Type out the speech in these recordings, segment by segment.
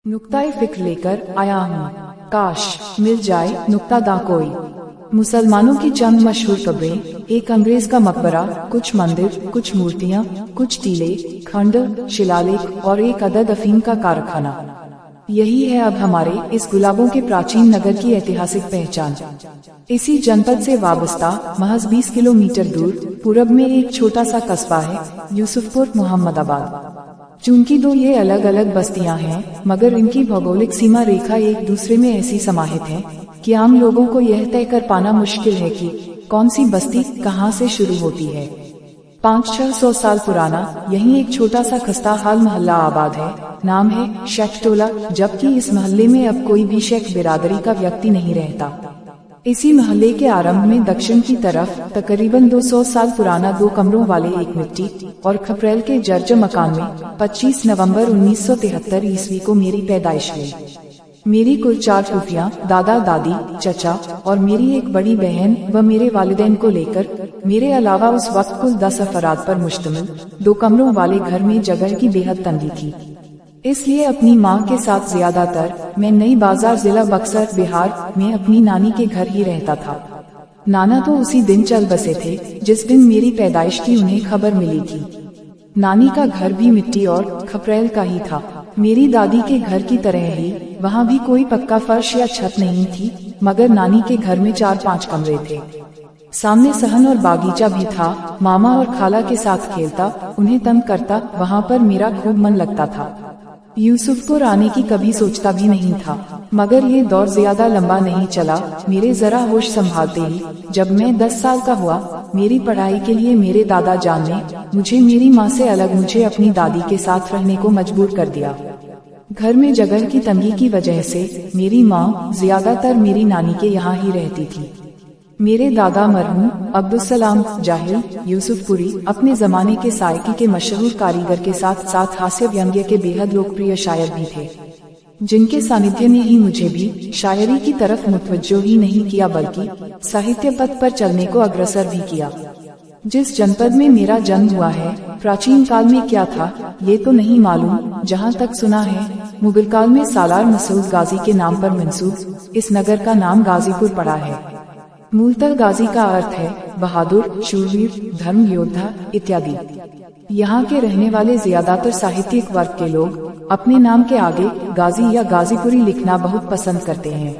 नुक्ताए फिक्र लेकर आया हूँ, काश मिल जाए नुक्ता दा कोई। मुसलमानों की चंद मशहूर कब्रें, एक अंग्रेज का मकबरा, कुछ मंदिर, कुछ मूर्तियाँ, कुछ टीले, खंड, शिलालेख और एक अदद अफीम का कारखाना। यही है अब हमारे इस गुलाबों के प्राचीन नगर की ऐतिहासिक पहचान। इसी जनपद से वाबस्ता महज 20 किलोमीटर दूर पूरब में एक छोटा सा कस्बा है, यूसुफपुर मोहम्मदाबाद। चूंकि दो ये अलग अलग बस्तियां हैं, मगर इनकी भौगोलिक सीमा रेखा एक दूसरे में ऐसी समाहित है कि आम लोगों को यह तय कर पाना मुश्किल है कि कौन सी बस्ती कहां से शुरू होती है। 500-600 साल पुराना यही एक छोटा सा खस्ता हाल मोहल्ला आबाद है। नाम है शेख टोला, जबकि इस मोहल्ले में अब कोई भी शेख बिरादरी का व्यक्ति नहीं रहता। इसी मोहल्ले के आरंभ में दक्षिण की तरफ तकरीबन 200 साल पुराना 2 कमरों वाले एक मिट्टी और खपरेल के जर्जर मकान में 25 नवंबर 1973 ईस्वी को मेरी पैदाइश हुई। मेरी कुल 4 फूफियाँ, दादा दादी, चचा और मेरी एक बड़ी बहन व मेरे वालिदैन को लेकर मेरे अलावा उस वक्त कुल 10 अफराद पर मुश्तमिल 2 कमरों वाले घर में जगह की बेहद तंगी थी। इसलिए अपनी माँ के साथ ज्यादातर मैं नई बाजार जिला बक्सर बिहार में अपनी नानी के घर ही रहता था। नाना तो उसी दिन चल बसे थे जिस दिन मेरी पैदाइश की उन्हें खबर मिली थी। नानी का घर भी मिट्टी और खपरेल का ही था। मेरी दादी के घर की तरह ही वहाँ भी कोई पक्का फर्श या छत नहीं थी, मगर नानी के घर में 4-5 कमरे थे। सामने सहन और बागीचा भी था। मामा और खाला के साथ खेलता, उन्हें तंग करता, वहाँ पर मेरा खूब मन लगता था। यूसुफपुर आने की कभी सोचता भी नहीं था, मगर ये दौर ज्यादा लंबा नहीं चला। मेरे जरा होश संभालते ही जब मैं 10 साल का हुआ, मेरी पढ़ाई के लिए मेरे दादा जान ने मुझे मेरी माँ से अलग मुझे अपनी दादी के साथ रहने को मजबूर कर दिया। घर में जगह की तंगी की वजह से मेरी माँ ज्यादातर मेरी नानी के यहाँ ही रहती थी। मेरे दादा मरहूम अब्दुस्सलाम जाहिल यूसुफपुरी अपने जमाने के सायकी के मशहूर कारीगर के साथ साथ हास्य व्यंग्य के बेहद लोकप्रिय शायर भी थे, जिनके सानिध्य ने ही मुझे भी शायरी की तरफ मुतवज्जो ही नहीं किया बल्कि साहित्य पथ पर चलने को अग्रसर भी किया। जिस जनपद में मेरा जन्म हुआ है, प्राचीन काल में क्या था ये तो नहीं मालूम। जहाँ तक सुना है, मुगल काल में सालार मसूद गाजी के नाम पर मंसूब इस नगर का नाम गाजीपुर पड़ा है। मूलतः गाजी का अर्थ है बहादुर, शूरवीर, धर्म योद्धा इत्यादि। यहाँ के रहने वाले ज्यादातर साहित्यिक वर्ग के लोग अपने नाम के आगे गाजी या गाजीपुरी लिखना बहुत पसंद करते हैं।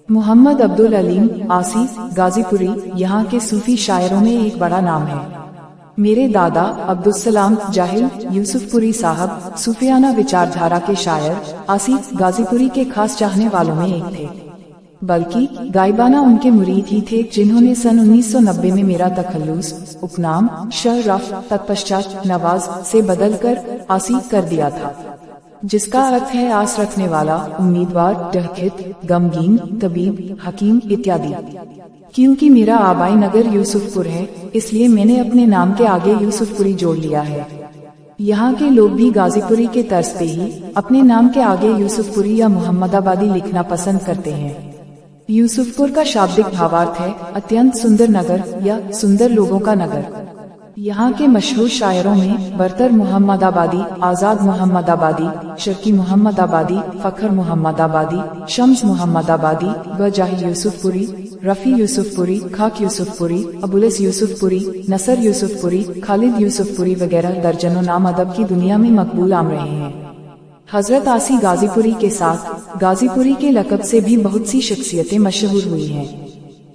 मोहम्मद अब्दुल अलीम आसी गाजीपुरी यहाँ के सूफी शायरों में एक बड़ा नाम है। मेरे दादा अब्दुस्सलाम जाहिल यूसुफपुरी साहब सूफियाना विचारधारा के शायर आसी गाजीपुरी के खास चाहने वालों में एक थे, बल्कि गायबाना उनके मुरीद ही थे, जिन्होंने सन 1990 में मेरा तखल्लुस उपनाम शरफ तत्पश्चात नवाज से बदलकर आसी कर दिया था, जिसका अर्थ है आस रखने वाला, उम्मीदवार, डहखित, गमगीन, तबीब, हकीम इत्यादि। क्योंकि मेरा आबाई नगर यूसुफपुर है, इसलिए मैंने अपने नाम के आगे यूसुफपुरी जोड़ लिया है। यहाँ के लोग भी गाजीपुरी के तर्ज पे ही अपने नाम के आगे यूसुफपुरी या मोहम्मदाबादी लिखना पसंद करते हैं। यूसुफपुर का शाब्दिक भावार्थ है अत्यंत सुंदर नगर या सुंदर लोगों का नगर। यहाँ के मशहूर शायरों में बरतर मोहम्मदाबादी, आजाद मोहम्मदाबादी, शर्की मोहम्मदाबादी, फखर मोहम्मदाबादी, शम्स मोहम्मदाबादी व जाही यूसुफपुरी, रफी यूसुफपुरी, खाक यूसुफपुरी, अबुलस यूसुफपुरी, नसर यूसुफपुरी, खालिद यूसुफपुरी वगैरह दर्जनों नाम अदब की दुनिया में मकबूल आम रहे हैं। हजरत आसी गाजीपुरी के साथ गाजीपुरी के लक़ब से भी बहुत सी शख्सियतें मशहूर हुई हैं।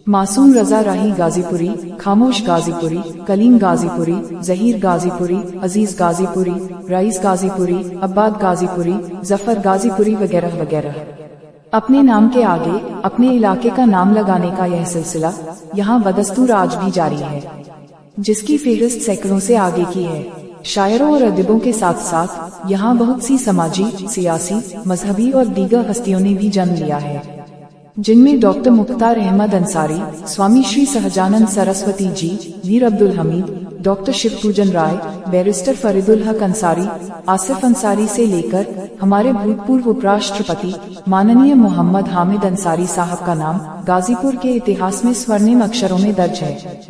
मासूम रजा राही गाजीपुरी, खामोश गाजीपुरी, कलीम गाजीपुरी, जहीर गाजीपुरी, अजीज गाजीपुरी, रईस गाजीपुरी, अब्बाद गाजीपुरी, जफर गाजीपुरी वगैरह वगैरह। अपने नाम के आगे अपने इलाके का नाम लगाने का यह सिलसिला यहाँ बदस्तूर आज भी जारी है, जिसकी फेहरिस्त सैकड़ों से आगे की है। शायरों और अदबों के साथ साथ यहाँ बहुत सी समाजी, सियासी, मजहबी और दीगर हस्तियों ने भी जन्म लिया है, जिनमें डॉक्टर मुख्तार अहमद अंसारी, स्वामी श्री सहजानंद सरस्वती जी, वीर अब्दुल हमीद, डॉक्टर शिवपूजन राय, बैरिस्टर फरीदुल हक अंसारी, आसिफ अंसारी से लेकर हमारे भूतपूर्व उपराष्ट्रपति माननीय मोहम्मद हामिद अंसारी साहब का नाम गाजीपुर के इतिहास में स्वर्णिम अक्षरों में दर्ज है।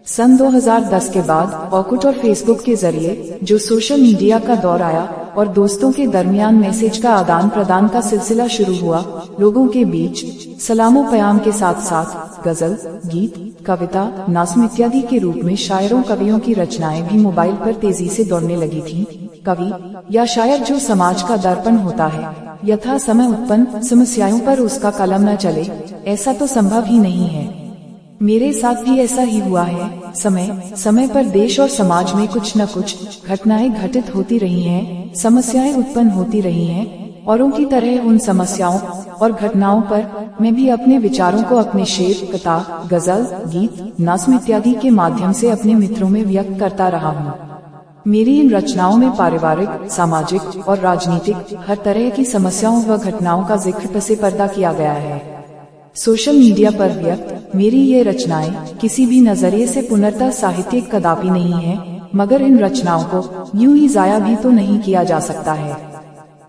सन 2010 के बाद ऑर्कुट और फेसबुक के जरिए जो सोशल मीडिया का दौर आया, और दोस्तों के दरमियान मैसेज का आदान प्रदान का सिलसिला शुरू हुआ। लोगों के बीच सलामो प्याम के साथ साथ गजल, गीत, कविता, नाज़्म इत्यादि के रूप में शायरों कवियों की रचनाएं भी मोबाइल पर तेजी से दौड़ने लगी थीं। कवि या शायर जो समाज का दर्पण होता है, यथा समय उत्पन्न समस्याओं पर उसका कलम न चले, ऐसा तो संभव ही नहीं है। मेरे साथ भी ऐसा ही हुआ है। समय समय पर देश और समाज में कुछ न कुछ घटनाएं घटित होती रही हैं, समस्याएं उत्पन्न होती रही हैं। औरों की तरह उन समस्याओं और घटनाओं पर मैं भी अपने विचारों को अपने शेर, कविता, गजल, गीत, नाज़्म इत्यादि के माध्यम से अपने मित्रों में व्यक्त करता रहा हूँ। मेरी इन रचनाओं में पारिवारिक, सामाजिक और राजनीतिक हर तरह की समस्याओं व घटनाओं का जिक्र पसे पर्दा किया गया है। सोशल मीडिया पर व्यक्त मेरी ये रचनाएं किसी भी नजरिए से पूर्णतः साहित्यिक कदापि नहीं है, मगर इन रचनाओं को यूं ही जाया भी तो नहीं किया जा सकता है।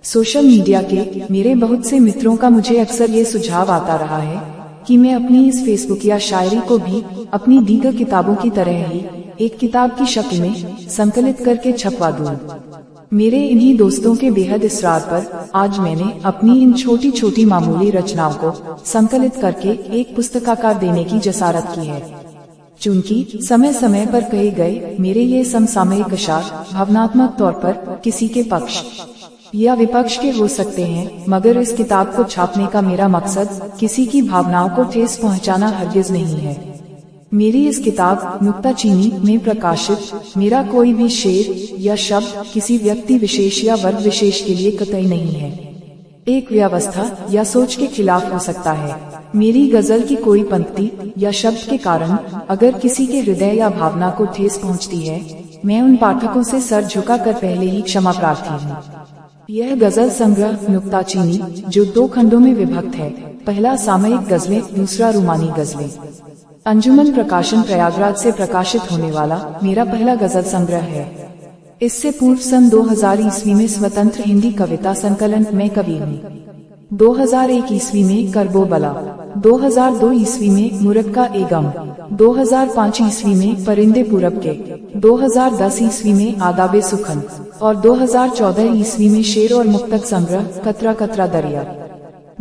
सोशल मीडिया के मेरे बहुत से मित्रों का मुझे अक्सर ये सुझाव आता रहा है कि मैं अपनी इस फेसबुक या शायरी को भी अपनी दीगर किताबों की तरह ही एक किताब की शक्ल में संकलित करके छपवा दूं। मेरे इन्हीं दोस्तों के बेहद इसरार पर आज मैंने अपनी इन छोटी छोटी मामूली रचनाओं को संकलित करके एक पुस्तकाकार देने की जसारत की है। चूंकि समय समय पर कहे गए मेरे ये समसामयिक अशार भावनात्मक तौर पर किसी के पक्ष या विपक्ष के हो सकते हैं, मगर इस किताब को छापने का मेरा मकसद किसी की भावनाओं को ठेस पहुंचाना हरगिज नहीं है। मेरी इस किताब नुक्ताचीनी में प्रकाशित मेरा कोई भी शेर या शब्द किसी व्यक्ति विशेष या वर्ग विशेष के लिए कतई नहीं है, एक व्यवस्था या सोच के खिलाफ हो सकता है। मेरी गजल की कोई पंक्ति या शब्द के कारण अगर किसी के हृदय या भावना को ठेस पहुंचती है, मैं उन पाठकों से सर झुका कर पहले ही क्षमा प्रार्थी हूँ। यह गजल संग्रह नुक्ताचीनी जो 2 खंडों में विभक्त है, पहला सामयिक गजलें, दूसरा रूमानी गजलें। अंजुमन प्रकाशन प्रयागराज से प्रकाशित होने वाला मेरा पहला गजल संग्रह है। इससे पूर्व सन 2000 ईस्वी में स्वतंत्र हिंदी कविता संकलन मैं कवि हूँ। 2001 ईस्वी में करबोबला, 2002 ईस्वी में मुरक्का ए गम, 2005 ईस्वी में परिंदे पूरब के, 2010 ईस्वी में आदाबे सुखन और 2014 ईस्वी में शेर और मुक्तक संग्रह कतरा कतरा दरिया,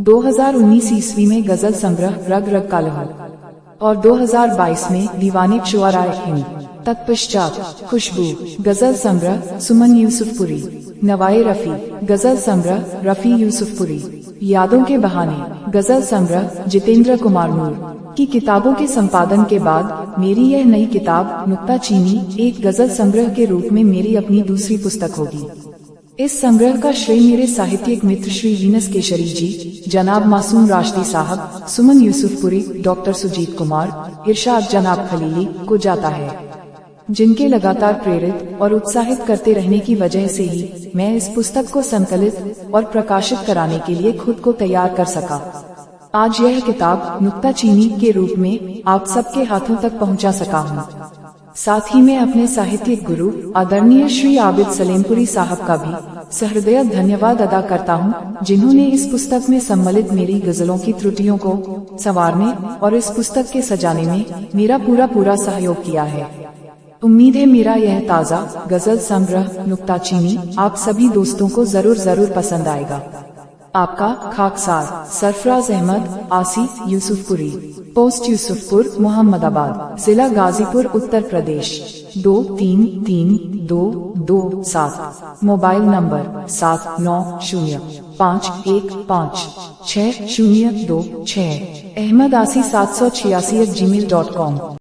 2019 ईस्वी में गजल संग्रह रग रग का लहू और 2022 में दीवाने शुआराए हिंद। तत्पश्चात खुशबू गजल संग्रह सुमन यूसुफपुरी, नवाए रफी गजल संग्रह रफी यूसुफपुरी, यादों के बहाने गजल संग्रह जितेंद्र कुमार नूर की किताबों के संपादन के बाद मेरी यह नई किताब नुक्ताचीनी एक गजल संग्रह के रूप में मेरी अपनी दूसरी पुस्तक होगी। इस संग्रह का श्रेय मेरे साहित्यिक मित्र श्री वीनस केशरी जी, जनाब मासूम राशदी साहब, सुमन यूसुफपुरी, डॉक्टर सुजीत कुमार, इरशाद जनाब खलीली को जाता है, जिनके लगातार प्रेरित और उत्साहित करते रहने की वजह से ही मैं इस पुस्तक को संकलित और प्रकाशित कराने के लिए खुद को तैयार कर सका। आज यह किताब नुक्ताचीनी के रूप में आप सबके हाथों तक पहुंचा सका हूं। साथ ही मैं अपने साहित्यिक गुरु आदरणीय श्री आबिद सलेमपुरी साहब का भी सहृदय धन्यवाद अदा करता हूं, जिन्होंने इस पुस्तक में सम्मिलित मेरी गजलों की त्रुटियों को संवारने और इस पुस्तक के सजाने में मेरा पूरा सहयोग किया है। उम्मीद है मेरा यह ताज़ा गजल संग्रह नुक्ताचीनी आप सभी दोस्तों को जरूर पसंद आएगा। आपका खाकसार सरफराज अहमद आसी यूसुफपुरी, पोस्ट यूसुफपुर मोहम्मदाबाद, जिला गाजीपुर उत्तर प्रदेश 233227। Mobile number 7905156026। अहमद आसी 786@gmail.com।